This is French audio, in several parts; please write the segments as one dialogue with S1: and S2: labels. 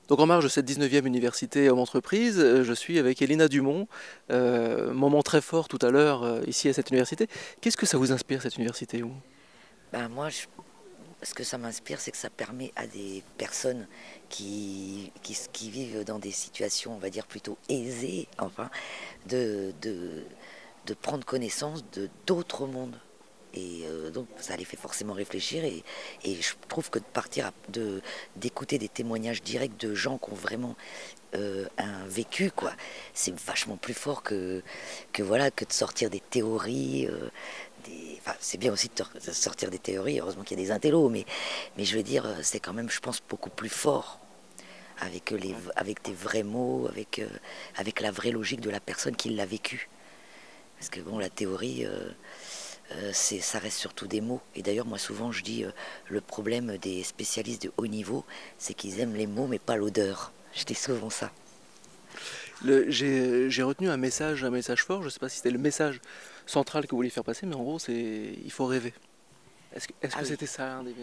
S1: Donc en marge de cette 19e université homme-entreprise, je suis avec Elina Dumont. Moment très fort tout à l'heure ici à cette université. Qu'est-ce que ça vous inspire cette université vous?
S2: Ben moi, ce que ça m'inspire, c'est que ça permet à des personnes qui vivent dans des situations, on va dire, plutôt aisées, enfin, de, de, de prendre connaissance de d'autres mondes. Et donc ça les fait forcément réfléchir et je trouve que de partir d'écouter des témoignages directs de gens qui ont vraiment un vécu quoi, c'est vachement plus fort que voilà que de sortir des théories. Enfin, c'est bien aussi de sortir des théories, heureusement qu'il y a des intellos, mais je veux dire, c'est quand même, je pense, beaucoup plus fort avec des vrais mots, avec la vraie logique de la personne qui l'a vécu. Parce que bon, la théorie, ça reste surtout des mots. Et d'ailleurs, moi, souvent, je dis, le problème des spécialistes de haut niveau, c'est qu'ils aiment les mots, mais pas l'odeur. Je dis souvent ça.
S1: J'ai retenu un message fort. Je ne sais pas si c'était le message central que vous vouliez faire passer, mais en gros, c'est il faut rêver. Est-ce
S2: Ah
S1: que
S2: oui.
S1: c'était ça un des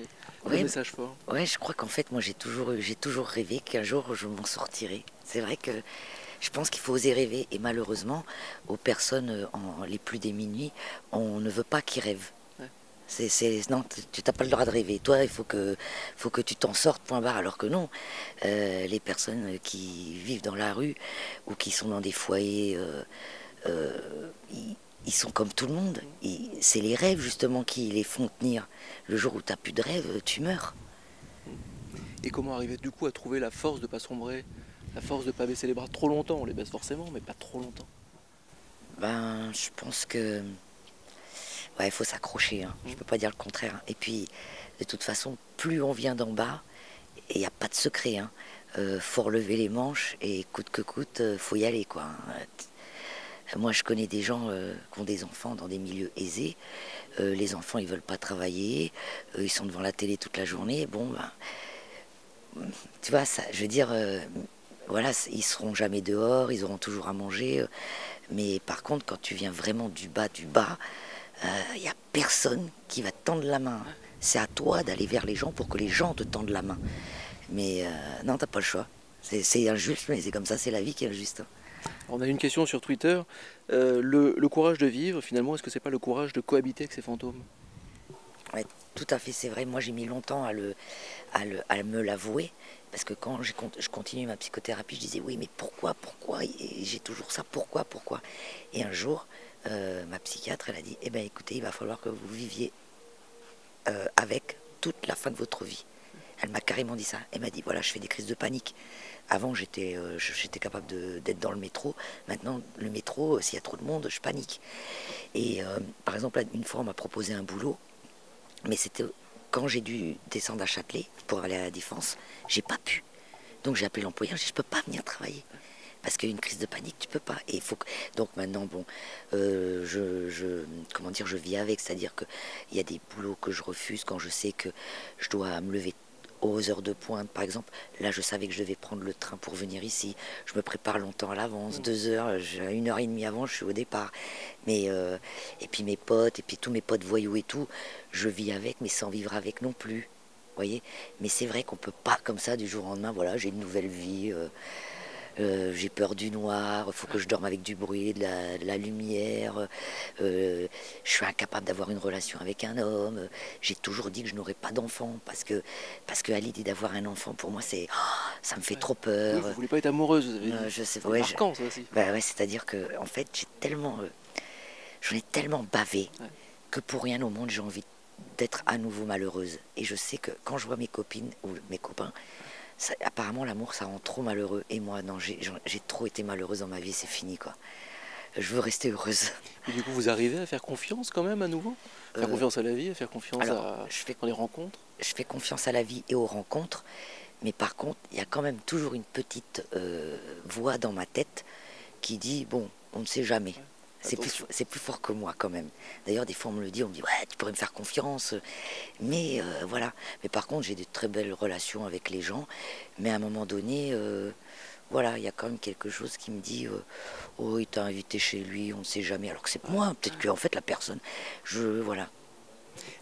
S1: vos
S2: Ouais,
S1: messages forts?
S2: ouais, je crois qu'en fait, moi, j'ai toujours rêvé qu'un jour, je m'en sortirais. C'est vrai que je pense qu'il faut oser rêver. Et malheureusement, aux personnes les plus démunies, on ne veut pas qu'ils rêvent.
S1: Ouais.
S2: Non, tu n'as pas le droit de rêver. Toi, faut que tu t'en sortes, point barre. Alors que non, les personnes qui vivent dans la rue ou qui sont dans des foyers, ils sont comme tout le monde. C'est les rêves, justement, qui les font tenir. Le jour où tu n'as plus de rêve, tu meurs.
S1: Et comment arriver du coup à trouver la force de ne pas sombrer, la force de ne pas baisser les bras trop longtemps? On les baisse forcément, mais pas trop longtemps.
S2: Ben, je pense que ouais, il faut s'accrocher. Hein. Je peux pas dire le contraire. Hein. Et puis, de toute façon, plus on vient d'en bas, et il n'y a pas de secret. Hein. Faut relever les manches et coûte que coûte, faut y aller, quoi. Hein. Moi, je connais des gens qui ont des enfants dans des milieux aisés. Les enfants, ils veulent pas travailler. Ils sont devant la télé toute la journée. Bon, ben, tu vois, ça, je veux dire, voilà, ils seront jamais dehors. Ils auront toujours à manger. Mais par contre, quand tu viens vraiment du bas, il n'y a personne qui va te tendre la main. C'est à toi d'aller vers les gens pour que les gens te tendent la main. Mais non, t'as pas le choix. C'est injuste, mais c'est comme ça, c'est la vie qui est injuste.
S1: On a une question sur Twitter. Le courage de vivre, finalement, est-ce que c'est pas le courage de cohabiter avec ces fantômes?
S2: Ouais, tout à fait, c'est vrai. Moi, j'ai mis longtemps à me l'avouer. Parce que quand je continuais ma psychothérapie, je disais oui, mais pourquoi et j'ai toujours ça, pourquoi. Et un jour, ma psychiatre, elle a dit, eh ben écoutez, il va falloir que vous viviez avec toute la fin de votre vie. Elle m'a carrément dit ça. Elle m'a dit voilà, je fais des crises de panique. Avant, j'étais capable d'être dans le métro. Maintenant, le métro, s'il y a trop de monde, je panique. Et par exemple, une fois, on m'a proposé un boulot, mais c'était quand j'ai dû descendre à Châtelet pour aller à la Défense, j'ai pas pu. Donc j'ai appelé l'employeur, j'ai dit je peux pas venir travailler. Parce qu'une crise de panique, tu peux pas. Et il faut que... Donc maintenant, bon, comment dire, je vis avec, c'est-à-dire que il y a des boulots que je refuse quand je sais que je dois me lever aux heures de pointe, par exemple. Là, je savais que je devais prendre le train pour venir ici. Je me prépare longtemps à l'avance, 2 heures, 1 heure et demie avant, je suis au départ. Mais et puis mes potes, et puis tous mes potes voyous et tout, je vis avec, mais sans vivre avec non plus. Vous voyez, mais c'est vrai qu'on peut pas comme ça du jour au lendemain. Voilà, j'ai une nouvelle vie. J'ai peur du noir, il faut que je dorme avec du bruit, de la lumière, je suis incapable d'avoir une relation avec un homme, j'ai toujours dit que je n'aurais pas d'enfant, parce que à l'idée d'avoir un enfant, pour moi, ça me fait
S1: Ouais.
S2: trop
S1: Oui,
S2: peur.
S1: vous voulez pas être amoureuse, vous avez dit.
S2: Je sais,
S1: C'est
S2: ouais,
S1: marquant ça aussi.
S2: bah ouais, c'est-à-dire que, en fait, j'en ai tellement bavé
S1: Ouais.
S2: que pour rien au monde, j'ai envie d'être à nouveau malheureuse. Et je sais que quand je vois mes copines ou mes copains, apparemment, l'amour, ça rend trop malheureux. Et moi, non, j'ai trop été malheureuse dans ma vie, c'est fini, quoi. Je veux rester heureuse.
S1: Et du coup, vous arrivez à faire confiance quand même à nouveau? Faire
S2: Euh,
S1: confiance à la vie, à faire confiance
S2: alors,
S1: dans les rencontres?
S2: je fais confiance à la vie et aux rencontres, mais par contre, il y a quand même toujours une petite voix dans ma tête qui dit, bon, on ne sait jamais.
S1: Ouais. Attention.
S2: C'est plus fort que moi quand même. D'ailleurs, des fois, on me le dit, on me dit, ouais, tu pourrais me faire confiance. Mais voilà. Mais par contre, j'ai de très belles relations avec les gens. Mais à un moment donné, voilà, il y a quand même quelque chose qui me dit, oh, il t'a invité chez lui, on ne sait jamais. Alors que c'est
S1: Ouais.
S2: moi, peut-être que en fait la personne, voilà.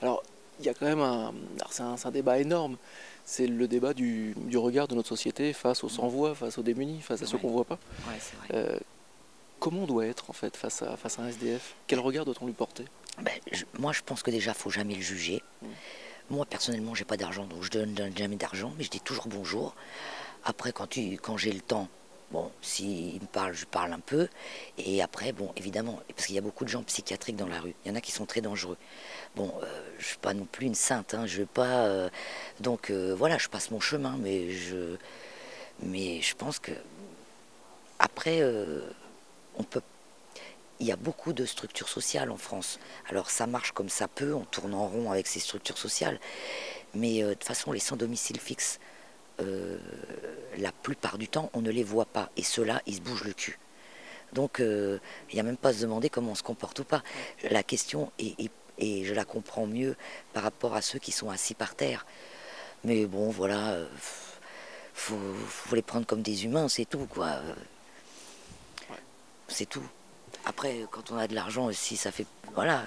S1: Alors, il y a quand même un. Alors, c'est un débat énorme. C'est le débat du regard de notre société face aux sans-voix, face aux démunis, face à ceux qu'on ne voit pas.
S2: Ouais, c'est vrai.
S1: Comment on doit être en fait face à un SDF? Quel regard doit-on lui porter?
S2: Ben, moi, je pense que déjà, faut jamais le juger.
S1: Mm.
S2: Moi, personnellement, j'ai pas d'argent, donc je donne jamais d'argent, mais je dis toujours bonjour. Après, quand j'ai le temps, bon, s'il me parle, je parle un peu. Et après, bon, évidemment, parce qu'il y a beaucoup de gens psychiatriques dans la rue. Il y en a qui sont très dangereux. Bon, je suis pas non plus une sainte, hein, je veux pas. Donc voilà, je passe mon chemin, mais je pense que après, on peut. Il y a beaucoup de structures sociales en France. Alors ça marche comme ça peut, on tourne en rond avec ces structures sociales. Mais de toute façon, les sans domicile fixe, la plupart du temps, on ne les voit pas. Et ceux-là, ils se bougent le cul. Donc il n'y a même pas à se demander comment on se comporte ou pas. La question et je la comprends mieux par rapport à ceux qui sont assis par terre. Mais bon, voilà, faut les prendre comme des humains, c'est tout, quoi. C'est tout. Après, quand on a de l'argent aussi, ça fait... Voilà,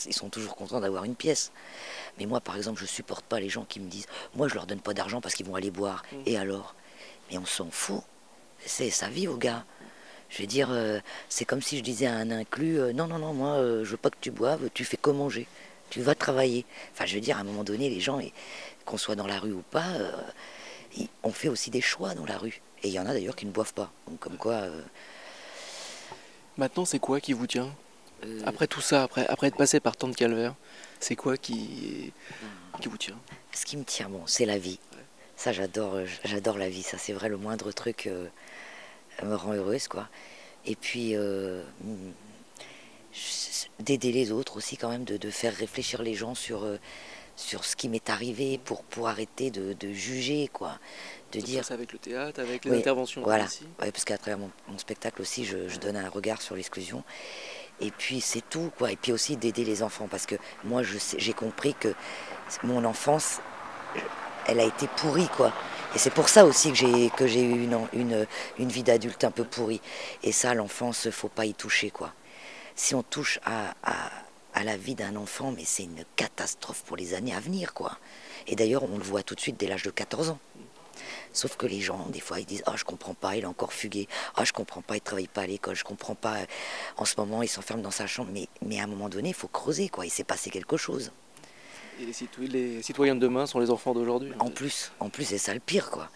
S2: ils sont toujours contents d'avoir une pièce. Mais moi, par exemple, je supporte pas les gens qui me disent moi, je leur donne pas d'argent parce qu'ils vont aller boire. Et alors? Mais on s'en fout. C'est sa vie, aux gars. Je veux dire, c'est comme si je disais à un inclus non, non, non, moi, je veux pas que tu boives, tu fais que manger. Tu vas travailler. Enfin, je veux dire, à un moment donné, les gens, qu'on soit dans la rue ou pas, on fait aussi des choix dans la rue. Et il y en a d'ailleurs qui ne boivent pas. Donc, comme quoi...
S1: Maintenant, c'est quoi qui vous tient? Après tout ça, après être passé par tant de calvaires, c'est quoi qui vous tient?
S2: Ce qui me tient, bon, c'est la vie.
S1: Ouais.
S2: Ça, j'adore la vie. Ça, c'est vrai, le moindre truc me rend heureuse, quoi. Et puis, d'aider les autres aussi, quand même, de faire réfléchir les gens sur ce qui m'est arrivé pour arrêter de juger, quoi. De
S1: Ça
S2: dire...
S1: passe avec le théâtre, avec les
S2: Oui,
S1: interventions
S2: voilà.
S1: ici.
S2: Ouais, parce qu'à travers mon spectacle aussi, je donne un regard sur l'exclusion. Et puis c'est tout, quoi. Et puis aussi d'aider les enfants, parce que moi j'ai compris que mon enfance, elle a été pourrie, quoi. Et c'est pour ça aussi que j'ai eu une vie d'adulte un peu pourrie. Et ça, l'enfance, faut pas y toucher, quoi. Si on touche à la vie d'un enfant, mais c'est une catastrophe pour les années à venir, quoi. Et d'ailleurs, on le voit tout de suite dès l'âge de 14 ans. Sauf que les gens, des fois, ils disent « Ah, je comprends pas, il est encore fugué. Ah, je comprends pas, il travaille pas à l'école. Je comprends pas, en ce moment, il s'enferme dans sa chambre. » Mais à un moment donné, il faut creuser, quoi. Il s'est passé quelque chose.
S1: Et les citoyens de demain sont les enfants d'aujourd'hui.
S2: En plus, c'est ça le pire, quoi.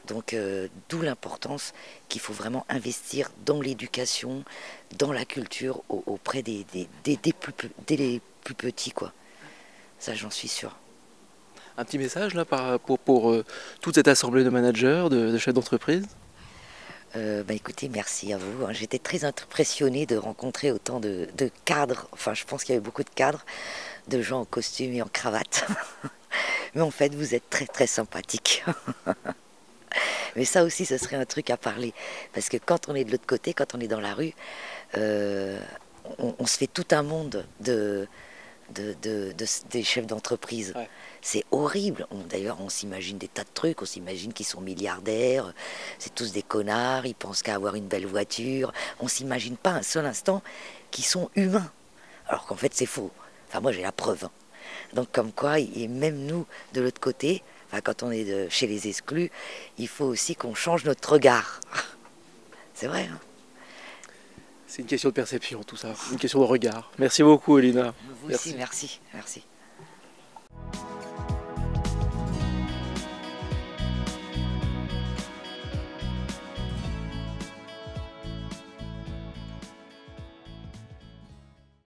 S2: Donc, d'où l'importance qu'il faut vraiment investir dans l'éducation, dans la culture, auprès des les plus petits, quoi. Ça, j'en suis sûre.
S1: Un petit message là pour toute cette assemblée de managers, de chefs d'entreprise?
S2: Écoutez, merci à vous. J'étais très impressionnée de rencontrer autant de cadres. Enfin, je pense qu'il y avait beaucoup de cadres, de gens en costume et en cravate. Mais en fait, vous êtes très très sympathiques. Mais ça aussi, ce serait un truc à parler. Parce que quand on est de l'autre côté, quand on est dans la rue, on se fait tout un monde des chefs d'entreprise. Ouais. C'est horrible. D'ailleurs, on s'imagine des tas de trucs. On s'imagine qu'ils sont milliardaires. C'est tous des connards. Ils pensent qu'à avoir une belle voiture. On s'imagine pas un seul instant qu'ils sont humains. Alors qu'en fait, c'est faux. Enfin, moi, j'ai la preuve. Hein. Donc, comme quoi, et même nous, de l'autre côté, enfin, quand on est chez les exclus, il faut aussi qu'on change notre regard. C'est vrai, hein.
S1: C'est une question de perception, tout ça. Une question de regard. Merci beaucoup, Elina.
S2: Vous aussi, merci. Merci.